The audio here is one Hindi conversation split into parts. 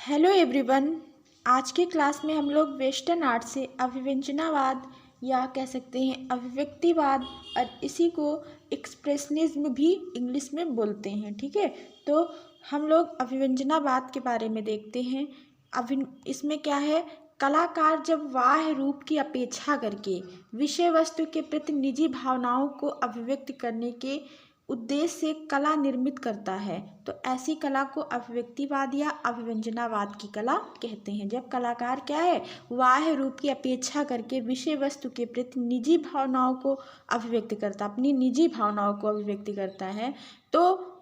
Hello everyone. आज के क्लास में हम लोग वेस्टर्न आर्ट से अभिव्यंजनावाद या कह सकते हैं अभिव्यक्तिवाद और इसी को एक्सप्रेशनिज्म भी इंग्लिश में बोलते हैं। ठीक है, तो हम लोग अभिव्यंजनावाद के बारे में देखते हैं। इसमें क्या है, कलाकार जब बाह्य रूप की अपेक्षा करके विषय वस्तु के प्रति निजी भावनाओं को अभिव्यक्त करने के उद्देश्य से कला निर्मित करता है तो ऐसी कला को अभिव्यक्तिवाद या अभिव्यंजनावाद की कला कहते हैं। जब कलाकार क्या है, बाह्य रूप की अपेक्षा करके विषय वस्तु के प्रति निजी भावनाओं को अभिव्यक्त करता, अपनी निजी भावनाओं को अभिव्यक्त करता है तो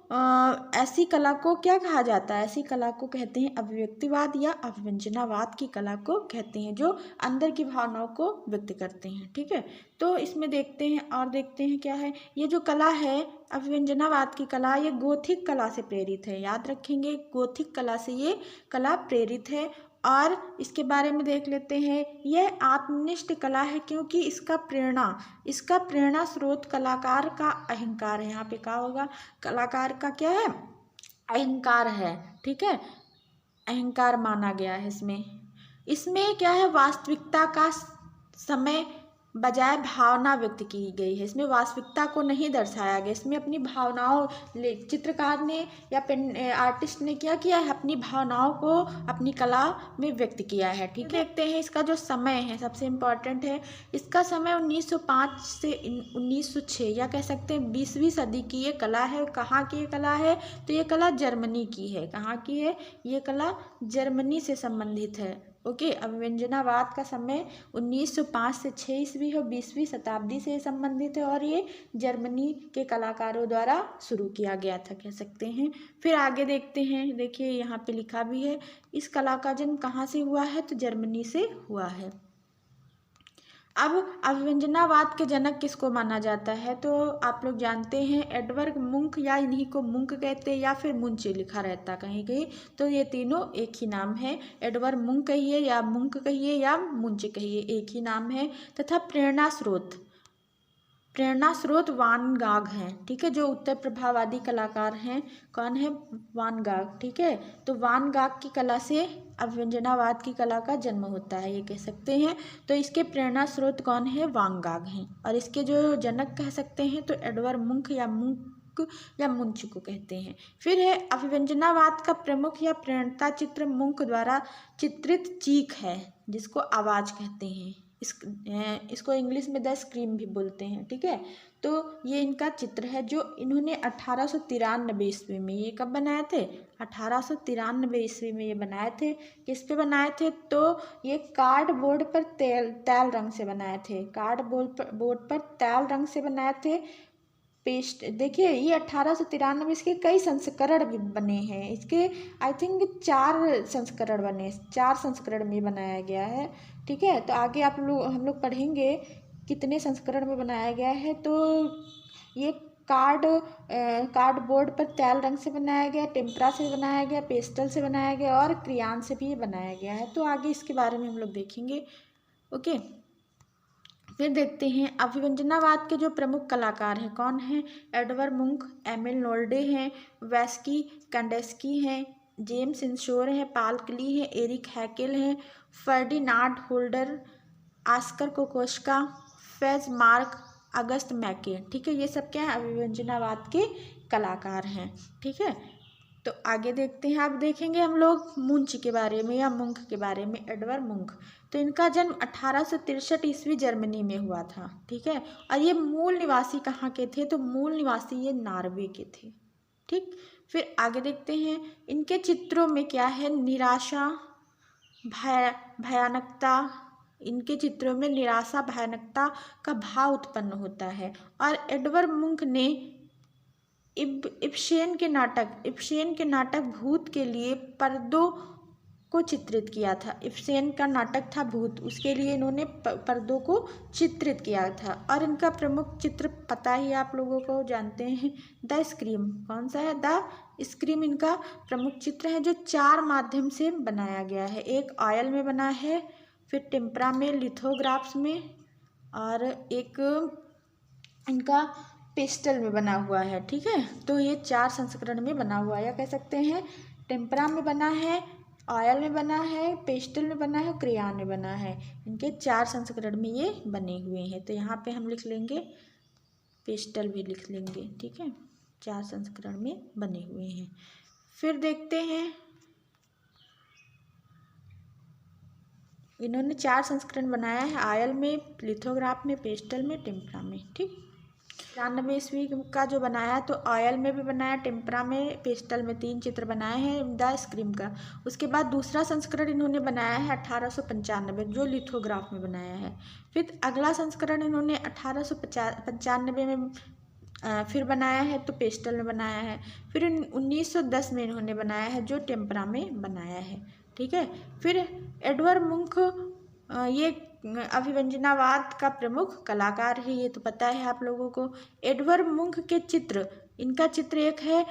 ऐसी कला को क्या कहा जाता है, ऐसी कला को कहते हैं अभिव्यक्तिवाद या अभिव्यंजनावाद की कला को कहते हैं, जो अंदर की भावनाओं को व्यक्त करते हैं। ठीक है, तो इसमें देखते हैं और देखते हैं क्या है, ये जो कला है अभिव्यंजनावाद की कला, ये गोथिक कला से प्रेरित है। याद रखेंगे, गोथिक कला से ये कला प्रेरित है। और इसके बारे में देख लेते हैं, यह आत्मनिष्ठ कला है क्योंकि इसका प्रेरणा स्रोत कलाकार का अहंकार है। यहाँ पे क्या होगा, कलाकार का क्या है, अहंकार है। ठीक है, अहंकार माना गया है इसमें क्या है, वास्तविकता का समय बजाय भावना व्यक्त की गई है। इसमें वास्तविकता को नहीं दर्शाया गया, इसमें अपनी भावनाओं, चित्रकार ने या आर्टिस्ट ने क्या किया है, अपनी भावनाओं को अपनी कला में व्यक्त किया है। ठीक है, देखते हैं इसका जो समय है, सबसे इम्पोर्टेंट है इसका समय 1905 से 1906 या कह सकते हैं 20वीं सदी की ये कला है। कहाँ की ये कला है, तो ये कला जर्मनी की है। कहाँ की है, ये कला जर्मनी से संबंधित है। ओके, अभिव्यंजनावाद का समय 1905 से 6 ईस्वी है, 20वीं शताब्दी से संबंधित है और ये जर्मनी के कलाकारों द्वारा शुरू किया गया था, कह सकते हैं। फिर आगे देखते हैं, देखिए यहाँ पे लिखा भी है, इस कला का जन्म कहाँ से हुआ है, तो जर्मनी से हुआ है। अब अभिव्यंजनावाद के जनक किसको माना जाता है, तो आप लोग जानते हैं एडवर्ड मुंक, या इन्हीं को मुंक कहते हैं या फिर मुंचे लिखा रहता कहीं कहीं, तो ये तीनों एक ही नाम है। एडवर्ड मुंक कहिए या मुंक कहिए या मुंचे कहिए, एक ही नाम है। तथा प्रेरणा स्रोत वान गाग हैं। ठीक है, जो उत्तर प्रभाववादी कलाकार हैं, कौन है, वान गाग। ठीक है, तो वान गाग की कला से अभिव्यंजनावाद की कला का जन्म होता है, ये कह सकते हैं। तो इसके प्रेरणा स्रोत कौन है, वान गाग हैं। और इसके जो जनक कह सकते हैं तो एडवर्ड मुंक या मुंच को कहते हैं। फिर है अभिव्यंजनावाद का प्रमुख या प्रेरणा चित्र मुंक द्वारा चित्रित चीख है, जिसको आवाज़ कहते हैं। इसको इंग्लिश में द स्क्रीम भी बोलते हैं। ठीक है, तो ये इनका चित्र है जो इन्होंने 1893 ईस्वी में, ये कब बनाए थे, 1893 ईस्वी में ये बनाए थे। किस पे बनाए थे, तो ये कार्डबोर्ड पर तैल रंग से बनाए थे, कार्डबोर्ड पर तैल रंग से बनाए थे। पेस्ट देखिए, ये 1893 इसके कई संस्करण भी बने हैं। इसके आई थिंक 4 संस्करण बने, 4 संस्करण में बनाया गया है। ठीक है, तो आगे हम लोग पढ़ेंगे कितने संस्करण में बनाया गया है। तो ये कार्डबोर्ड पर तैल रंग से बनाया गया, टेम्परा से बनाया गया, पेस्टल से बनाया गया और क्रियान से भी ये बनाया गया है। तो आगे इसके बारे में हम लोग देखेंगे। ओके, फिर देखते हैं अभिव्यंजनावाद के जो प्रमुख कलाकार हैं कौन हैं, एडवर्ड मुंक, एमिल नोल्डे हैं, वेस्की कैंडेस्की हैं, जेम्स इंशोर हैं, पाल क्ली हैं, एरिक हैकेल हैं, Ferdinand Hodler, Oskar Kokoschka, Franz Marc, August Macke. ठीक है, ये सब क्या है, अभिव्यंजनावाद के कलाकार हैं। ठीक है, तो आगे देखते हैं, अब देखेंगे हम लोग मुंच के बारे में या मुंक के बारे में, एडवर्ड मुंक। तो इनका जन्म 1863 ईस्वी जर्मनी में हुआ था। ठीक है, और ये मूल निवासी कहाँ के थे, तो मूल निवासी ये नॉर्वे के थे। ठीक, फिर आगे देखते हैं, इनके चित्रों में क्या है, निराशा, भयानकता, इनके चित्रों में निराशा भयानकता का भाव उत्पन्न होता है। और एडवर्ड मुंक ने इब्सेन के नाटक भूत के लिए पर्दों को चित्रित किया था। इब्सेन का नाटक था भूत, उसके लिए इन्होंने पर्दों को चित्रित किया था। और इनका प्रमुख चित्र पता ही आप लोगों को, जानते हैं, द स्क्रीम। कौन सा है, द स्क्रीम इनका प्रमुख चित्र है जो 4 माध्यम से बनाया गया है। एक ऑयल में बना है, फिर टेम्परा में, लिथोग्राफ्स में, और एक इनका पेस्टल में बना हुआ है। ठीक है, तो ये 4 संस्करण में बना हुआ है, या कह सकते हैं टेम्परा में बना है, ऑयल में बना है, पेस्टल में बना है, क्रेयॉन में बना है। इनके 4 संस्करण में ये बने हुए हैं। तो यहाँ पे हम लिख लेंगे, पेस्टल भी लिख लेंगे, ठीक है। 4 संस्करण में बने हुए हैं। फिर देखते हैं, इन्होंने 4 संस्करण बनाया है, ऑयल में, लिथोग्राफ में, पेस्टल में, टेम्परा में, ठीक। 93 ईस्वी का जो बनाया तो ऑयल में भी बनाया, टेम्परा में, पेस्टल में 3 चित्र बनाए हैं द स्क्रीम का। उसके बाद दूसरा संस्करण इन्होंने बनाया है 1895, जो लिथोग्राफ में बनाया है। फिर अगला संस्करण इन्होंने 1895 में फिर बनाया है, तो पेस्टल में बनाया है। फिर 1910 में इन्होंने बनाया है, जो टेम्परा में बनाया है, ठीक है। फिर एडवर्ड मुंक, ये अभिव्यंजनावाद का प्रमुख कलाकार है, ये तो पता है आप लोगों को। एडवर्ड मुंक के चित्र, इनका चित्र एक है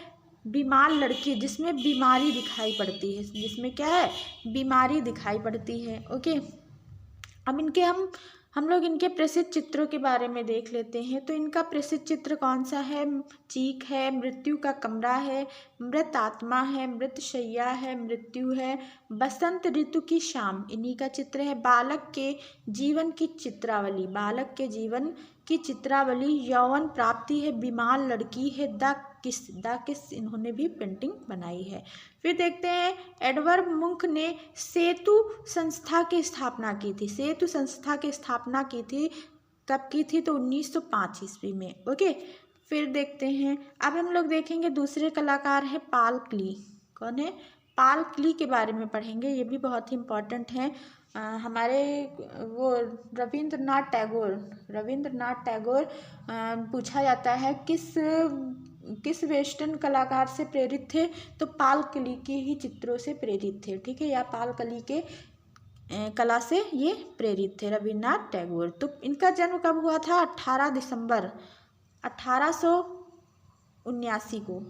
बीमार लड़की, जिसमें बीमारी दिखाई पड़ती है, जिसमें क्या है, बीमारी दिखाई पड़ती है, ओके। अब इनके हम लोग इनके प्रसिद्ध चित्रों के बारे में देख लेते हैं। तो इनका प्रसिद्ध चित्र कौन सा है? चीख है, मृत्यु का कमरा है, मृत आत्मा है, मृत शैया है, मृत्यु है, बसंत ऋतु की शाम इन्हीं का चित्र है। बालक के जीवन की चित्रावली, बालक के जीवन की चित्रावली, यौवन प्राप्ति है, बीमार लड़की है, द किस इन्होंने भी पेंटिंग बनाई है। फिर देखते हैं, एडवर्ड मुंक ने सेतु संस्था की स्थापना की थी। सेतु संस्था की स्थापना की थी, कब की थी? तो 1905 ईस्वी में, ओके। फिर देखते हैं, अब हम लोग देखेंगे दूसरे कलाकार है पॉल क्ली। कौन है? पॉल क्ली के बारे में पढ़ेंगे, ये भी बहुत ही इम्पोर्टेंट है। हमारे वो रविंद्रनाथ टैगोर पूछा जाता है किस वेस्टर्न कलाकार से प्रेरित थे? तो पॉल क्ली के ही चित्रों से प्रेरित थे, ठीक है, या पॉल क्ली के कला से ये प्रेरित थे, रविन्द्रनाथ टैगोर। तो इनका जन्म कब हुआ था? 18 दिसंबर 1879 को,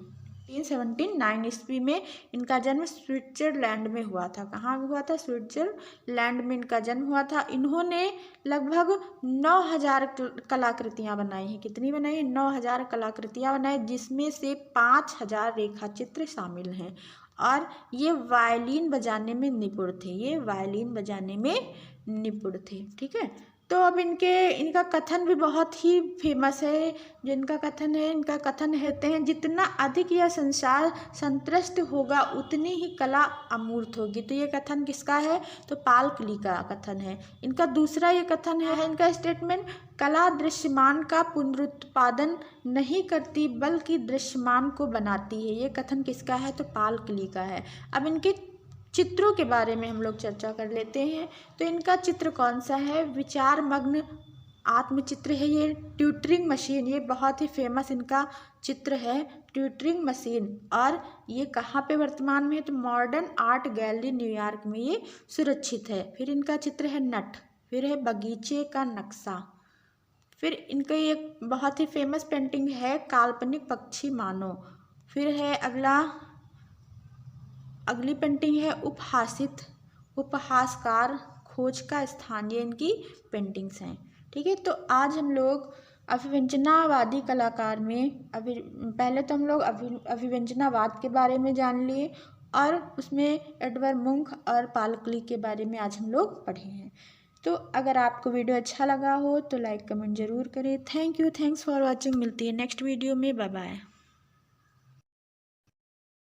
1879 ईस्वी में इनका जन्म स्विट्जरलैंड में हुआ था। कहाँ हुआ था? स्विट्जरलैंड में इनका जन्म हुआ था। इन्होंने लगभग 9000 कलाकृतियाँ बनाई हैं। कितनी बनाई? 9000 कलाकृतियाँ बनाई, जिसमें से 5000 रेखा चित्र शामिल हैं। और ये वायलिन बजाने में निपुण थे, ठीक है। तो अब इनका कथन भी बहुत ही फेमस है। जो इनका कथन कहते हैं, जितना अधिक यह संसार संतृष्ट होगा, उतनी ही कला अमूर्त होगी। तो ये कथन किसका है? तो पॉल क्ली का कथन है। इनका दूसरा ये कथन है, इनका स्टेटमेंट, कला दृश्यमान का पुनरुत्पादन नहीं करती, बल्कि दृश्यमान को बनाती है। ये कथन किसका है? तो पॉल क्ली का है। अब इनके चित्रों के बारे में हम लोग चर्चा कर लेते हैं। तो इनका चित्र कौन सा है? विचार मग्न आत्मचित्र है ये। ट्यूटरिंग मशीन, ये बहुत ही फेमस इनका चित्र है, ट्यूटरिंग मशीन। और ये कहाँ पे वर्तमान में है? तो मॉडर्न आर्ट गैलरी न्यूयॉर्क में ये सुरक्षित है। फिर इनका चित्र है नट, फिर है बगीचे का नक्शा। फिर इनका एक बहुत ही फेमस पेंटिंग है काल्पनिक पक्षी मानो। फिर है अगली पेंटिंग है उपहासकार खोज का स्थान। ये इनकी पेंटिंग्स हैं, ठीक है। तो आज हम लोग अभिव्यंजनावादी कलाकार में पहले तो हम लोग अभिव्यंजनावाद के बारे में जान लिए, और उसमें एडवर्ड मुंक और पॉल क्ली के बारे में आज हम लोग पढ़े हैं। तो अगर आपको वीडियो अच्छा लगा हो तो लाइक कमेंट ज़रूर करें। Thanks for watching. मिलती है नेक्स्ट वीडियो में। Bye bye.